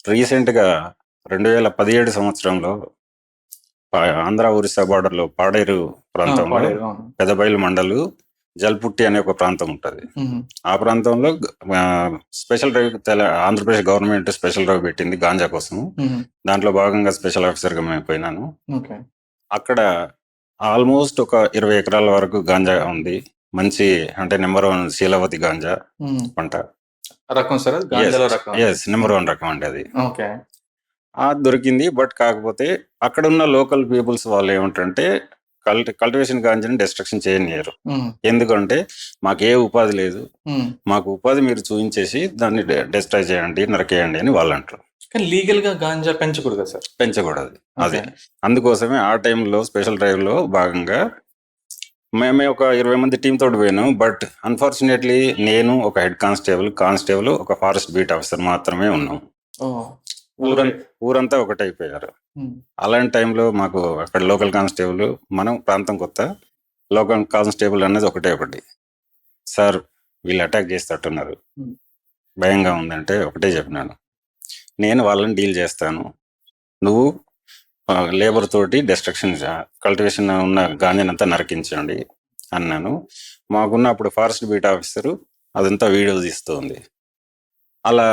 రీసెంట్‌గా 2017 సంవత్సరంలో ఆంధ్ర, ఒరిస్సా బార్డర్‌లో పాడేరు ప్రాంతంలో పాడేరు. అవును. పెదబయలు మండలు, జల్పుట్టి అనే ఒక ప్రాంతం ఉంటది. హుహు. ఆ ప్రాంతంలో special drive Andhra Pradesh government special drive పెట్టింది గాంజా కోసం. హుహు. దాంట్లో భాగంగా స్పెషల్ ఆఫీసర్‌గా మేము పోయినాను. ఓకే. అక్కడ ఆల్మోస్ట్ ఒక 20 ఎకరాల వరకు గాంజా ఉంది. మంచి అంటే నంబర్ 1 శీలవతి గాంజా హ్మ్. పంట. రకం సార్ అది? గాంజాలో రకం? యెస్. నంబర్ 1 రకం అండి అది. ఓకే. దొరికింది. బట్ కాకపోతే అక్కడున్న లోకల్ పీపుల్స్ వాళ్ళేమంటంటే కల్టివేషన్ గాంజాని డిస్ట్రక్షన్ చేయనియ్యరు. హ్మ్. ఎందుకంటే మాకే ఉపాధి లేదు. హ్మ్. మాకు ఉపాధి మీరు చూయించేసి దాన్ని డిస్ట్రాయ్ చేయండి, నరికేయండి అని వాళ్ళంటారు. కానీ లీగల్‌గా గాంజా పెంచకూడదా సార్? పెంచకూడదు. అది. ఓకే. అందుకోసమే ఆ టైంలో స్పెషల్ డ్రైవ్‌లో భాగంగా మేమే ఒక 20 మంది టీమ్ తోటి పోయినాం. బట్ అన్‌ఫార్చునేట్‌లీ నేను ఒక హెడ్ కానిస్టేబుల్, ఒక ఫారెస్ట్ బీట్ ఆఫీసర్ మాత్రమే ఉన్నాం. ఓహ్! ఊరం నలుగురే. ఊరంతా ఒకటైపోయారు. హ్మ్. అలాంటి టైంలో మాకు అక్కడ లోకల్ కానిస్టేబుల్, మనం ప్రాంతం కొత్త. లోకల్ కానిస్టేబుల్ అనేది ఒకటి. సార్ వీళ్ళు అటాక్ చేసేటట్టున్నారు. హ్మ్. భయంగా ఉందంటే ఒకటే చెప్పినాను. నేను వాళ్ళని డీల్ చేస్తాను. నువ్వు లేబర్ తోటి కల్టివేషన్ ఉన్న గాంజానంతా నరికించండి అన్నాను. మాకున్న అప్పుడు ఫారెస్ట్ బీట్ ఆఫీసరు అదంతా వీడియో తీస్తుంది. అలా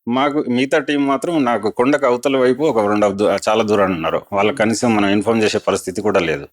మాకు మిగతా టీం మాత్రం నాకు కొండకు అవతల వైపు ఒక చాలా దూరాన ఉన్నారు. వాళ్ళకి కనీసం మనం ఇన్ఫార్మ్ చేసే పరిస్థితి కూడా లేదు.